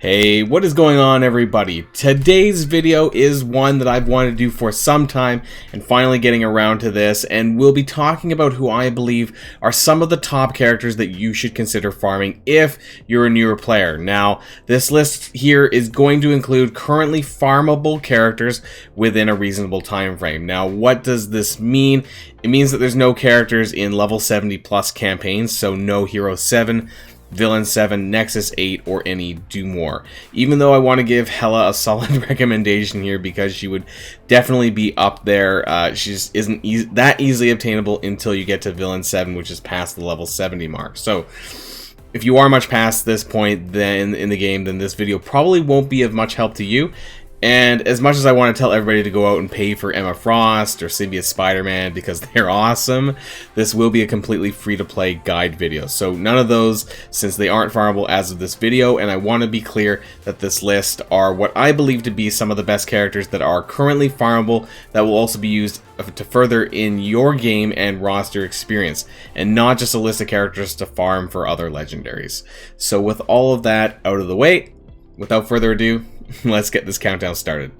Hey, what is going on, everybody? Today's video is one that I've wanted to do for some time and finally getting around to this, and we'll be talking about who I believe are some of the top characters that you should consider farming if you're a newer player. Now, this list here is going to include currently farmable characters within a reasonable time frame. Now, what does this mean? It means that there's no characters in level 70 plus campaigns, so no Hero 7, Villain 7, Nexus 8, or any Do More. Even though I want to give Hela a solid recommendation here because she would definitely be up there, she just isn't that easily obtainable until you get to Villain 7, which is past the level 70 mark. So if you are much past this point then in the game, then this video probably won't be of much help to you. And as much as I want to tell everybody to go out and pay for Emma Frost or Symbiote Spider-Man because they're awesome, this will be a completely free-to-play guide video. So none of those, since they aren't farmable as of this video, and I want to be clear that this list are what I believe to be some of the best characters that are currently farmable that will also be used to further in your game and roster experience, and not just a list of characters to farm for other legendaries. So with all of that out of the way, without further ado, let's get this countdown started.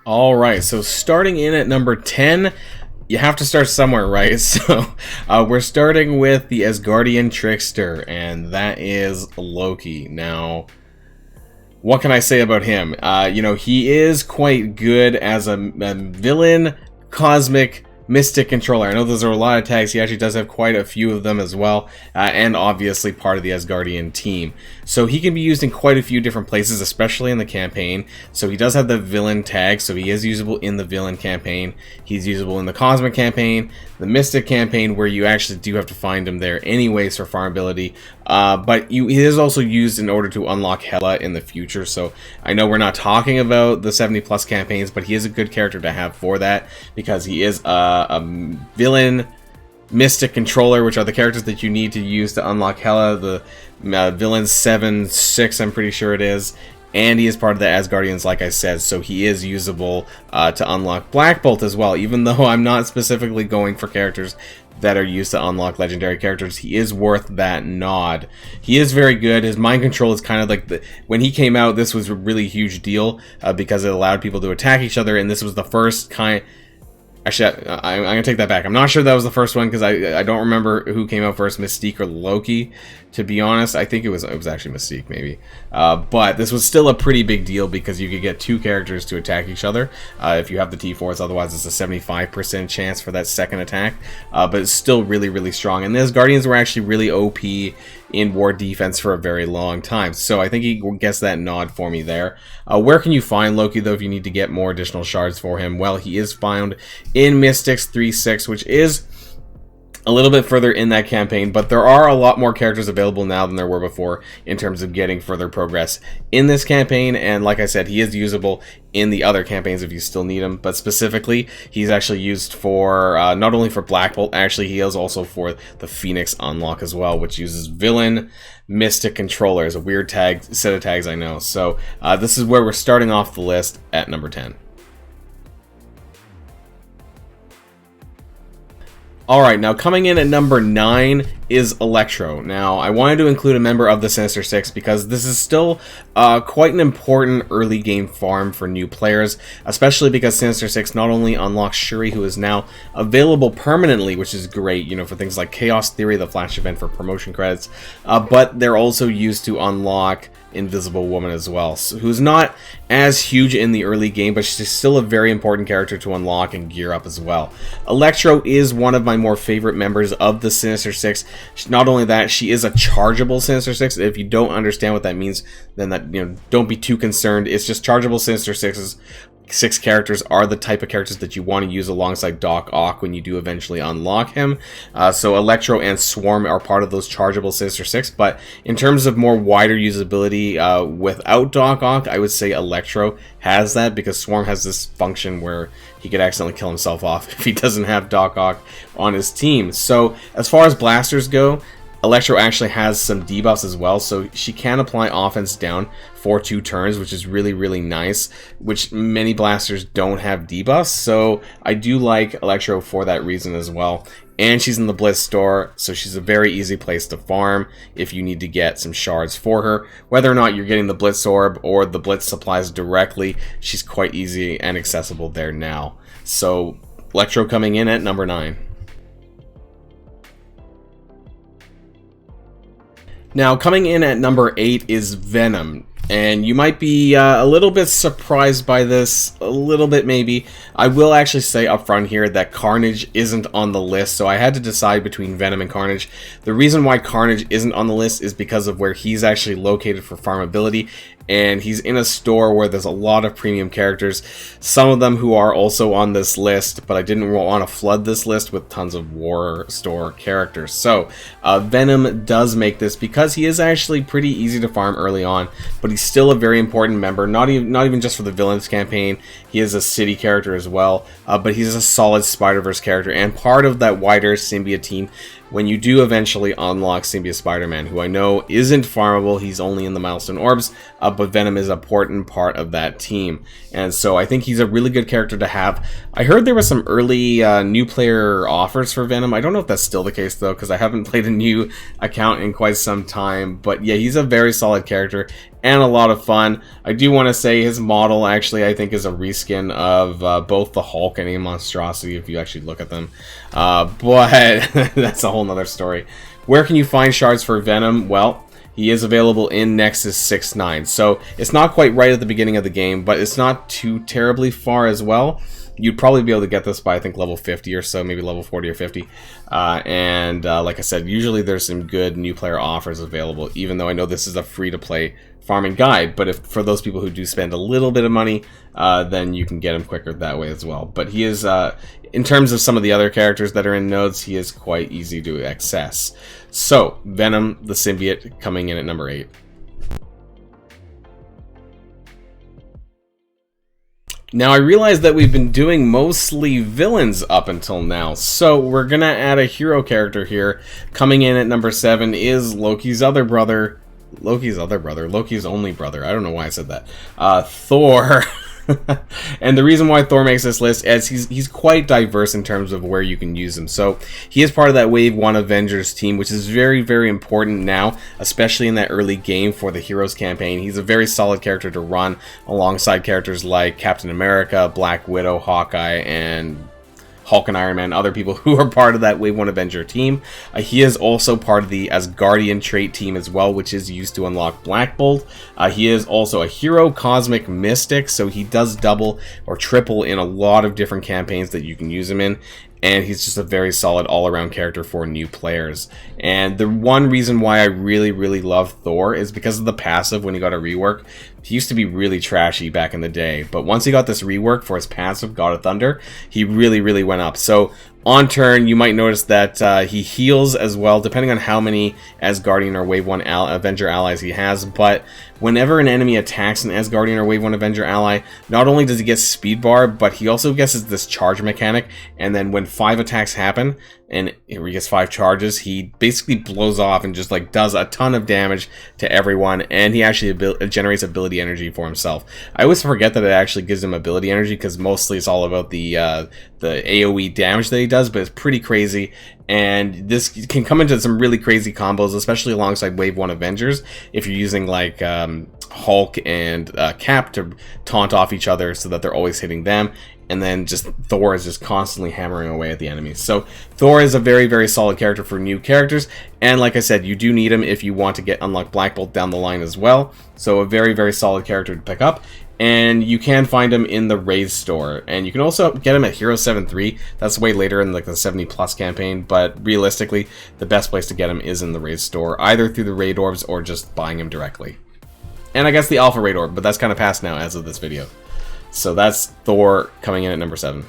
Alright, so starting in at number 10, you have to start somewhere, right? So we're starting with the Asgardian Trickster, and that is Loki. Now, what can I say about him? You know, he is quite good as a villain, cosmic, mystic controller. I know those are a lot of tags. He actually does have quite a few of them as well, and obviously part of the Asgardian team. So he can be used in quite a few different places, especially in the campaign. So he does have the villain tag, so he is usable in the villain campaign. He's usable in the cosmic campaign, the mystic campaign, where you actually do have to find him there anyways for farmability. But he is also used in order to unlock Hela in the future. So I know we're not talking about the 70 plus campaigns, but he is a good character to have for that because he is a villain, mystic controller, which are the characters that you need to use to unlock Hela. The villain 7-6, I'm pretty sure it is. And he is part of the Asgardians, like I said, so he is usable to unlock Black Bolt as well. Even though I'm not specifically going for characters that are used to unlock legendary characters, he is worth that nod. He is very good. His mind control is kind of like when he came out, this was a really huge deal because it allowed people to attack each other, and this was the first kind. Actually, I'm going to take that back. I'm not sure that was the first one because I don't remember who came out first, Mystique or Loki. To be honest, I think it was actually Mystique, maybe. But this was still a pretty big deal because you could get two characters to attack each other if you have the T4s. Otherwise, it's a 75% chance for that second attack. But it's still really, really strong. And the Asgardians were actually really OP in war defense for a very long time. So I think he gets that nod for me there. Where can you find Loki, though, if you need to get more additional shards for him? Well, he is found in Mystics 3-6, which is a little bit further in that campaign, but there are a lot more characters available now than there were before in terms of getting further progress in this campaign. And like I said, he is usable in the other campaigns if you still need him, but specifically he's actually used for not only for Black Bolt, actually he is also for the Phoenix unlock as well, which uses villain, mystic controller. Is a weird set of tags, I know. So this is where we're starting off the list at number 10. Alright, now coming in at number 9 is Electro. Now, I wanted to include a member of the Sinister Six because this is still quite an important early game farm for new players, especially because Sinister Six not only unlocks Shuri, who is now available permanently, which is great, you know, for things like Chaos Theory, the Flash event for promotion credits, but they're also used to unlock Invisible Woman as well, who's not as huge in the early game, but she's still a very important character to unlock and gear up as well. Electro is one of my more favorite members of the Sinister Six. Not only that, she is a chargeable Sinister Six. If you don't understand what that means, then don't be too concerned. It's just chargeable Sinister Sixes. 6 characters are the type of characters that you want to use alongside Doc Ock when you do eventually unlock him. So Electro and Swarm are part of those chargeable Sinister Six, but in terms of more wider usability without Doc Ock, I would say Electro has that because Swarm has this function where he could accidentally kill himself off if he doesn't have Doc Ock on his team. So as far as blasters go, Electro actually has some debuffs as well, so she can apply offense down for 2 turns, which is really, really nice, which many blasters don't have debuffs, so I do like Electro for that reason as well. And she's in the Blitz store, so she's a very easy place to farm if you need to get some shards for her. Whether or not you're getting the Blitz Orb or the Blitz supplies directly, she's quite easy and accessible there now. So, Electro coming in at number 9. Now, coming in at number 8 is Venom. And you might be a little bit surprised by this, a little bit maybe. I will actually say up front here that Carnage isn't on the list, so I had to decide between Venom and Carnage. The reason why Carnage isn't on the list is because of where he's actually located for farmability, and he's in a store where there's a lot of premium characters, some of them who are also on this list, but I didn't want to flood this list with tons of War Store characters. So, Venom does make this because he is actually pretty easy to farm early on, but he's still a very important member, not even just for the Villains campaign. He is a city character as well, but he's a solid Spider-Verse character, and part of that wider symbiote team when you do eventually unlock Symbiote Spider-Man, who I know isn't farmable, he's only in the Milestone Orbs, but Venom is an important part of that team. And so I think he's a really good character to have. I heard there were some early new player offers for Venom. I don't know if that's still the case, though, because I haven't played a new account in quite some time. But yeah, he's a very solid character and a lot of fun. I do want to say his model, actually, I think is a reskin of both the Hulk and a Monstrosity, if you actually look at them. But that's a whole nother story. Where can you find shards for Venom? Well, he is available in Nexus 6-9, so it's not quite right at the beginning of the game, but it's not too terribly far as well. You'd probably be able to get this by, I think, level 50 or so, maybe level 40 or 50. Like I said, usually there's some good new player offers available, even though I know this is a free-to-play farming guide. But if for those people who do spend a little bit of money, then you can get him quicker that way as well. But he is, in terms of some of the other characters that are in nodes, he is quite easy to access. So, Venom, the symbiote, coming in at number 8. Now, I realize that we've been doing mostly villains up until now, so we're gonna add a hero character here. Coming in at number 7 is Loki's other brother. Loki's only brother. I don't know why I said that. Thor. And the reason why Thor makes this list is he's quite diverse in terms of where you can use him. So he is part of that Wave 1 Avengers team, which is very, very important now, especially in that early game for the Heroes campaign. He's a very solid character to run alongside characters like Captain America, Black Widow, Hawkeye, and Hulk and Iron Man, other people who are part of that Wave 1 Avenger team. He is also part of the Asgardian trait team as well, which is used to unlock Black Bolt. He is also a hero cosmic mystic, so he does double or triple in a lot of different campaigns that you can use him in. And he's just a very solid all-around character for new players. And the one reason why I really, really love Thor is because of the passive when he got a rework. He used to be really trashy back in the day, but once he got this rework for his passive, God of Thunder, he really, really went up. So on turn, you might notice that he heals as well, depending on how many Asgardian or Wave 1 Avenger allies he has. But whenever an enemy attacks an Asgardian or Wave 1 Avenger ally, not only does he get speed bar, but he also gets this charge mechanic. And then when 5 attacks happen, and he gets 5 charges, he basically blows off and just like does a ton of damage to everyone, and he actually generates ability energy for himself. I always forget that it actually gives him ability energy, because mostly it's all about the AoE damage that he does, but it's pretty crazy. And this can come into some really crazy combos, especially alongside Wave 1 Avengers, if you're using like Hulk and Cap to taunt off each other so that they're always hitting them. And then just Thor is just constantly hammering away at the enemies. So Thor is a very, very solid character for new characters. And like I said, you do need him if you want to get unlock Black Bolt down the line as well. So a very, very solid character to pick up. And you can find him in the Raid store. And you can also get him at Hero 7-3. That's way later in like the 70+ campaign. But realistically, the best place to get him is in the Raid store, either through the Raid Orbs or just buying him directly. And I guess the Alpha Raid Orb, but that's kind of past now as of this video. So that's Thor coming in at number 7.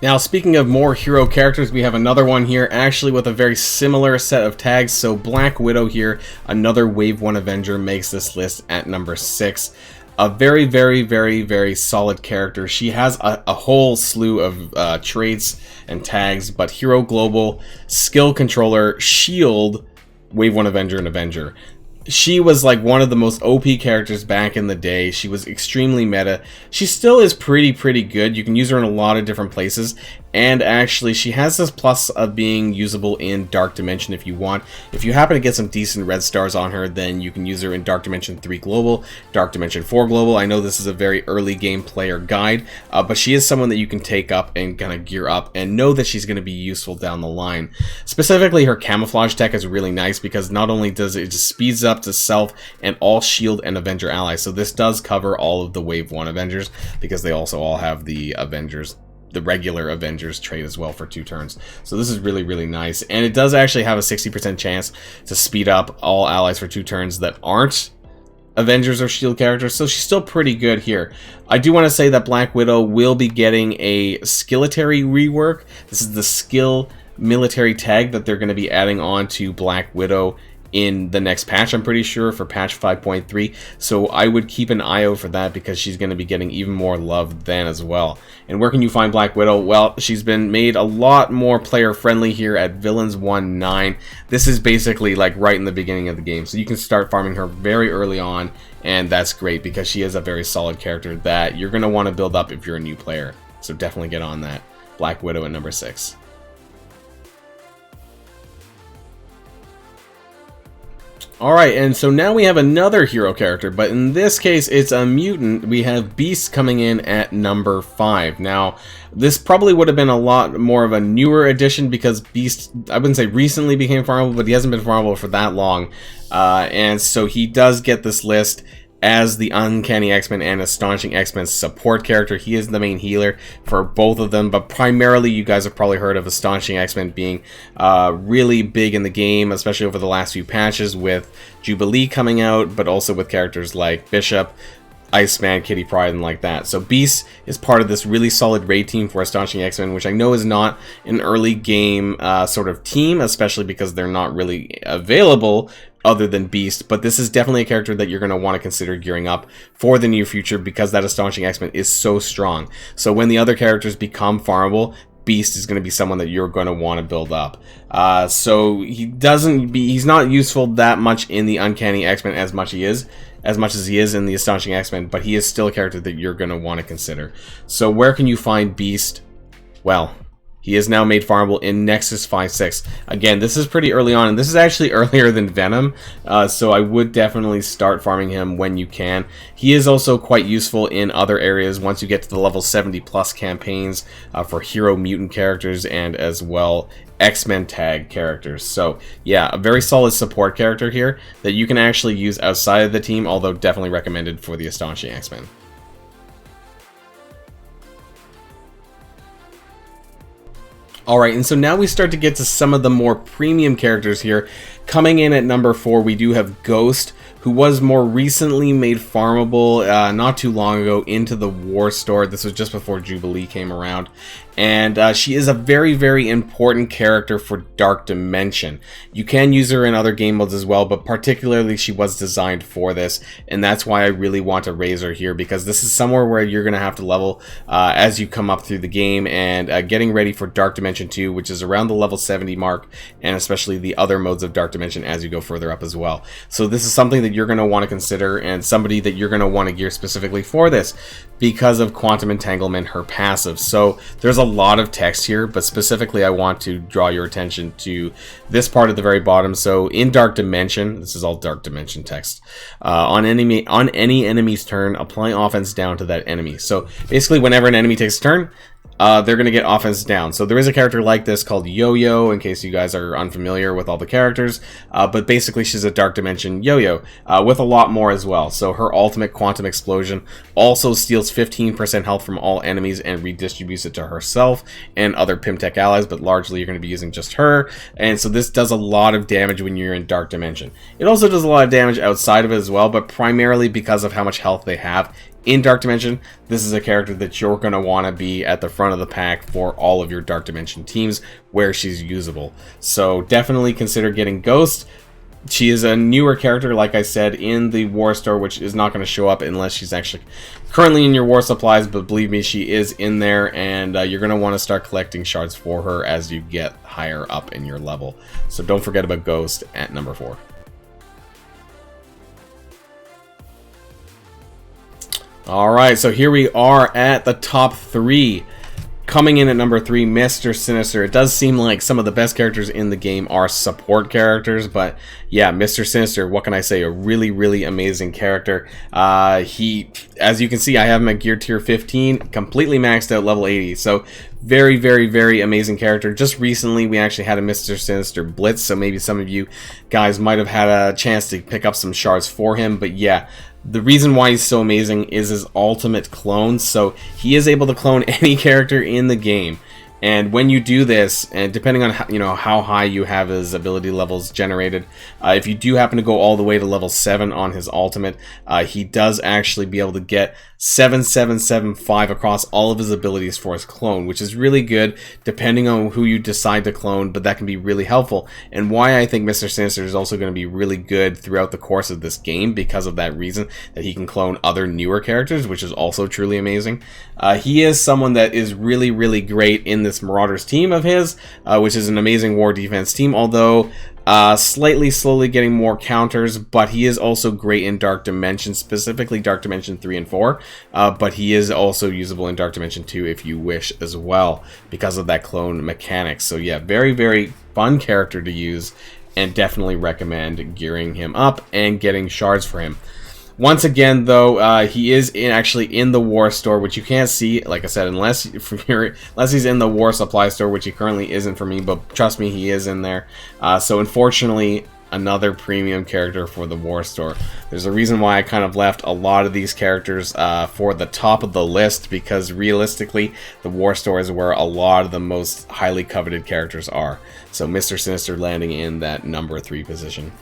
Now, speaking of more hero characters, we have another one here, actually with a very similar set of tags. So Black Widow here, another Wave 1 Avenger, makes this list at number 6. A very, very, very, very solid character. She has a whole slew of traits and tags, but Hero Global, Skill Controller, Shield, Wave 1 Avenger, and Avenger. She was like one of the most OP characters back in the day. She was extremely meta. She still is pretty good. You can use her in a lot of different places. And actually, she has this plus of being usable in Dark Dimension if you want. If you happen to get some decent red stars on her, then you can use her in Dark Dimension 3 Global, Dark Dimension 4 Global. I know this is a very early game player guide, but she is someone that you can take up and kind of gear up and know that she's going to be useful down the line. Specifically, her camouflage tech is really nice because not only does it just speeds up to self and all Shield and Avenger allies, so this does cover all of the Wave 1 Avengers because they also all have the Avengers, the regular Avengers trait as well for 2 turns. So this is really nice, and it does actually have a 60% chance to speed up all allies for 2 turns that aren't Avengers or Shield characters, so she's still pretty good here. I do want to say that Black Widow will be getting a skilletary rework. This is the skill military tag that they're going to be adding on to Black Widow in the next patch, I'm pretty sure, for patch 5.3, so I would keep an eye out for that because she's going to be getting even more love then as well. And where can you find Black Widow? Well, she's been made a lot more player friendly here at Villains 1-9. This is basically like right in the beginning of the game, so you can start farming her very early on, and that's great because she is a very solid character that you're going to want to build up if you're a new player, so definitely get on that. Black Widow at number 6. Alright, and so now we have another hero character, but in this case it's a mutant. We have Beast coming in at number 5. Now, this probably would have been a lot more of a newer addition because Beast, I wouldn't say recently became farmable, but he hasn't been farmable for that long. And so he does get this list as the Uncanny X-Men and Astonishing X-Men support character. He is the main healer for both of them, but primarily you guys have probably heard of Astonishing X-Men being really big in the game, especially over the last few patches with Jubilee coming out, but also with characters like Bishop, Iceman, Kitty Pryde, and like that. So Beast is part of this really solid raid team for Astonishing X-Men, which I know is not an early game sort of team, especially because they're not really available other than Beast, but this is definitely a character that you're going to want to consider gearing up for the near future because that Astonishing X-Men is so strong. So when the other characters become farmable, Beast is going to be someone that you're going to want to build up. So he's not useful that much in the Uncanny X-Men as much as he is in the Astonishing X-Men, but he is still a character that you're going to want to consider. So where can you find Beast? Well, he is now made farmable in Nexus 5/6. Again, this is pretty early on, and this is actually earlier than Venom, so I would definitely start farming him when you can. He is also quite useful in other areas once you get to the level 70 plus campaigns for hero mutant characters and as well X-Men tag characters. So yeah, a very solid support character here that you can actually use outside of the team, although definitely recommended for the Astonishing X-Men. Alright, and so now we start to get to some of the more premium characters here. Coming in at number 4, we do have Ghost, who was more recently made farmable not too long ago into the War Store. This was just before Jubilee came around. And she is a very important character for Dark Dimension. You can use her in other game modes as well, but particularly she was designed for this, and that's why I really want to raise her here, because this is somewhere where you're going to have to level as you come up through the game, and getting ready for Dark Dimension 2, which is around the level 70 mark, and especially the other modes of Dark Dimension as you go further up as well. So this is something that you're going to want to consider, and somebody that you're going to want to gear specifically for this, because of Quantum Entanglement, her passive. So there's a lot of text here, but specifically I want to draw your attention to this part at the very bottom. So in Dark Dimension, this is all Dark Dimension text, on any enemy's turn, apply offense down to that enemy. So basically whenever an enemy takes a turn, they're going to get offense down. So there is a character like this called Yo-Yo, in case you guys are unfamiliar with all the characters. But basically she's a Dark Dimension Yo-Yo with a lot more as well. So her ultimate Quantum Explosion also steals 15% health from all enemies and redistributes it to herself and other Pimtech allies, but largely you're going to be using just her. And so this does a lot of damage when you're in Dark Dimension. It also does a lot of damage outside of it as well, but primarily because of how much health they have. In Dark Dimension, this is a character that you're going to want to be at the front of the pack for all of your Dark Dimension teams where she's usable. So definitely consider getting Ghost. She is a newer character, like I said, in the War Store, which is not going to show up unless she's actually currently in your War Supplies, but believe me, she is in there, and you're going to want to start collecting shards for her as you get higher up in your level. So don't forget about Ghost at number 4. Alright, so here we are at the top 3. Coming in at number 3, Mr. Sinister. It does seem like some of the best characters in the game are support characters, but yeah, Mr. Sinister, what can I say? A really, really amazing character. He, as you can see, I have him at gear tier 15, completely maxed out level 80, so very, very, very amazing character. Just recently, we actually had a Mr. Sinister Blitz, so maybe some of you guys might have had a chance to pick up some shards for him, but yeah, the reason why he's so amazing is his ultimate clone. So he is able to clone any character in the game. And when you do this, and depending on how high you have his ability levels generated, if you do happen to go all the way to level 7 on his ultimate, he does actually be able to get 7775 across all of his abilities for his clone, which is really good depending on who you decide to clone, but that can be really helpful. And why I think Mr. Sinister is also going to be really good throughout the course of this game, because of that reason, that he can clone other newer characters, which is also truly amazing. He is someone that is really, really great in this Marauders team of his, which is an amazing war defense team, although slowly getting more counters, but he is also great in Dark Dimension, specifically Dark Dimension 3 and 4, but he is also usable in Dark Dimension 2 if you wish as well, because of that clone mechanics. So yeah, very, very fun character to use, and definitely recommend gearing him up and getting shards for him. Once again, though, he is actually in the War Store, which you can't see, like I said, unless he's in the War Supply Store, which he currently isn't for me, but trust me, he is in there. So unfortunately, another premium character for the War Store. There's a reason why I kind of left a lot of these characters for the top of the list, because realistically, the War Store is where a lot of the most highly coveted characters are. So Mr. Sinister landing in that number 3 position.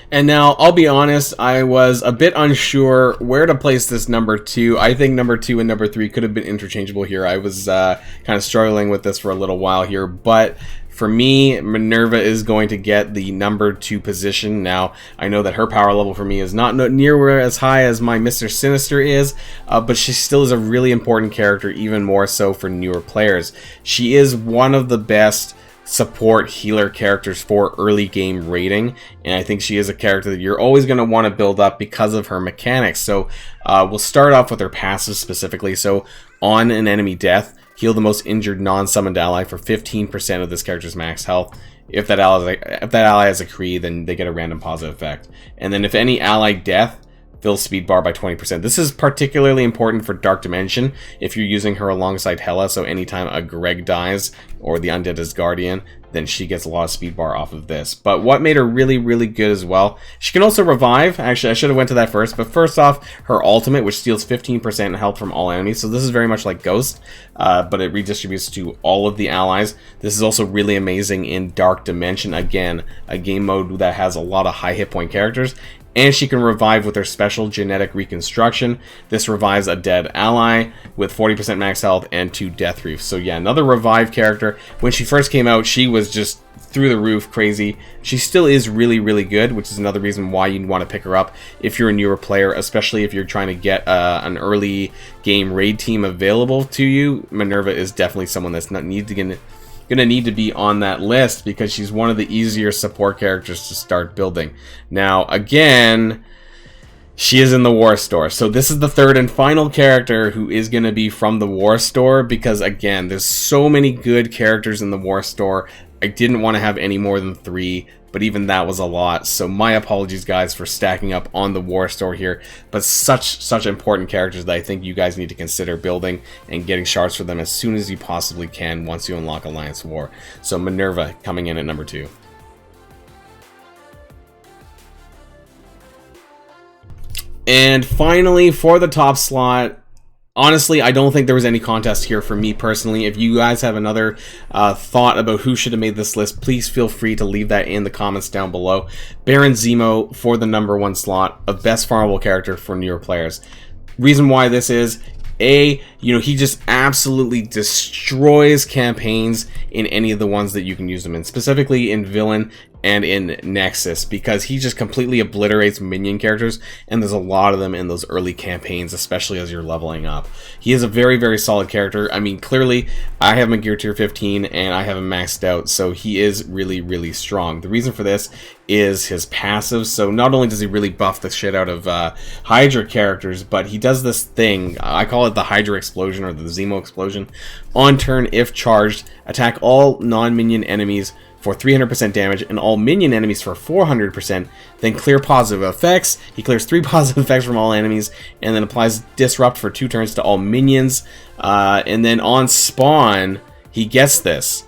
And now, I'll be honest, I was a bit unsure where to place this number 2. I think number 2 and number 3 could have been interchangeable here. I was kind of struggling with this for a little while here, but for me, Minerva is going to get the number 2 position. Now, I know that her power level for me is not near as high as my Mr. Sinister is, but she still is a really important character, even more so for newer players. She is one of the best support healer characters for early game raiding, and I think she is a character that you're always going to want to build up because of her mechanics. So we'll start off with her passive specifically. So on an enemy death, heal the most injured non-summoned ally for 15% of this character's max health. If that ally has a Kree, then they get a random positive effect. And then if any ally death, fills speed bar by 20%. This is particularly important for Dark Dimension if you're using her alongside Hela, so anytime a Greg dies or the Undead is Guardian, then she gets a lot of speed bar off of this. But what made her really, really good as well, she can also revive. Actually, I should have went to that first, but first off, her ultimate, which steals 15% health from all enemies, so this is very much like Ghost, but it redistributes to all of the allies. This is also really amazing in Dark Dimension, again, a game mode that has a lot of high hit point characters. And she can revive with her special genetic reconstruction. This revives a dead ally with 40% max health and 2 death reefs. So yeah, another revive character. When she first came out, she was just through the roof crazy. She still is really, really good, which is another reason why you'd want to pick her up if you're a newer player, especially if you're trying to get an early game raid team available to you. Minerva is definitely someone that's gonna need to be on that list, because she's one of the easier support characters to start building. Now, again, she is in the War Store. So this is the third and final character who is going to be from the War Store, because, again, there's so many good characters in the War Store. I didn't want to have any more than 3, but even that was a lot. So my apologies, guys, for stacking up on the War Store here. But such important characters that I think you guys need to consider building and getting shards for them as soon as you possibly can once you unlock Alliance War. So Minerva coming in at number 2. And finally, for the top slot, honestly, I don't think there was any contest here for me personally. If you guys have another thought about who should have made this list, please feel free to leave that in the comments down below. Baron Zemo for the number 1 slot of best farmable character for newer players. Reason why this is, A, you know, he just absolutely destroys campaigns in any of the ones that you can use him in, specifically in Villain and in Nexus, because he just completely obliterates minion characters, and there's a lot of them in those early campaigns, especially as you're leveling up. He is a very, very solid character. I mean, clearly, I have him in Gear Tier 15, and I have him maxed out, so he is really, really strong. The reason for this is his passive. So not only does he really buff the shit out of Hydra characters, but he does this thing, I call it the Hydra explosion or the Zemo explosion. On turn, if charged, attack all non-minion enemies for 300% damage and all minion enemies for 400%, then clear positive effects. He clears 3 positive effects from all enemies, and then applies Disrupt for 2 turns to all minions. And then on spawn, he gets this.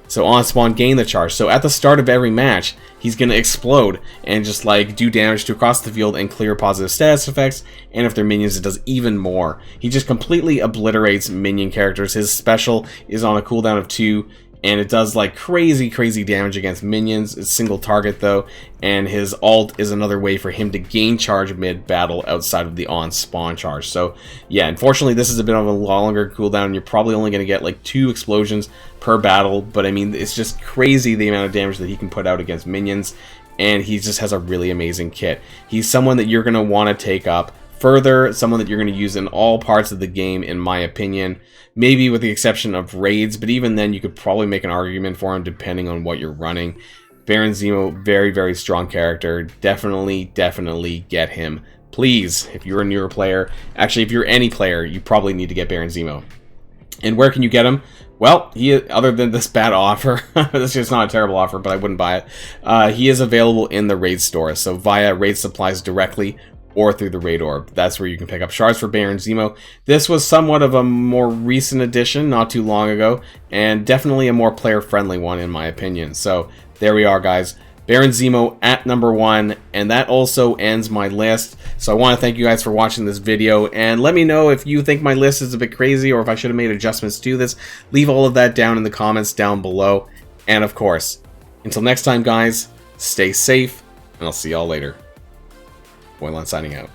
So on spawn, gain the charge. So at the start of every match, he's going to explode and just like do damage to across the field and clear positive status effects. And if they're minions, it does even more. He just completely obliterates minion characters. His special is on a cooldown of 2. And it does like crazy, crazy damage against minions. It's single target though. And his ult is another way for him to gain charge mid-battle outside of the on-spawn charge. So yeah, unfortunately this is a bit of a longer cooldown. You're probably only going to get like 2 explosions per battle. But I mean, it's just crazy the amount of damage that he can put out against minions. And he just has a really amazing kit. He's someone that you're going to want to take up further, someone that you're going to use in all parts of the game, in my opinion. Maybe with the exception of raids, but even then you could probably make an argument for him depending on what you're running. Baron Zemo, very, very strong character. Definitely, definitely get him. Please, if you're a newer player, actually if you're any player, you probably need to get Baron Zemo. And where can you get him? Well, other than this bad offer, this is not a terrible offer, but I wouldn't buy it. He is available in the raid store, so via raid supplies directly, or through the raid orb. That's where you can pick up shards for Baron Zemo. This was somewhat of a more recent addition, not too long ago, and definitely a more player-friendly one in my opinion. So there we are, guys. Baron Zemo at number 1, and that also ends my list. So I want to thank you guys for watching this video, and let me know if you think my list is a bit crazy or if I should have made adjustments to this. Leave all of that down in the comments down below. And of course, until next time, guys, stay safe, and I'll see y'all later. Boylan signing out.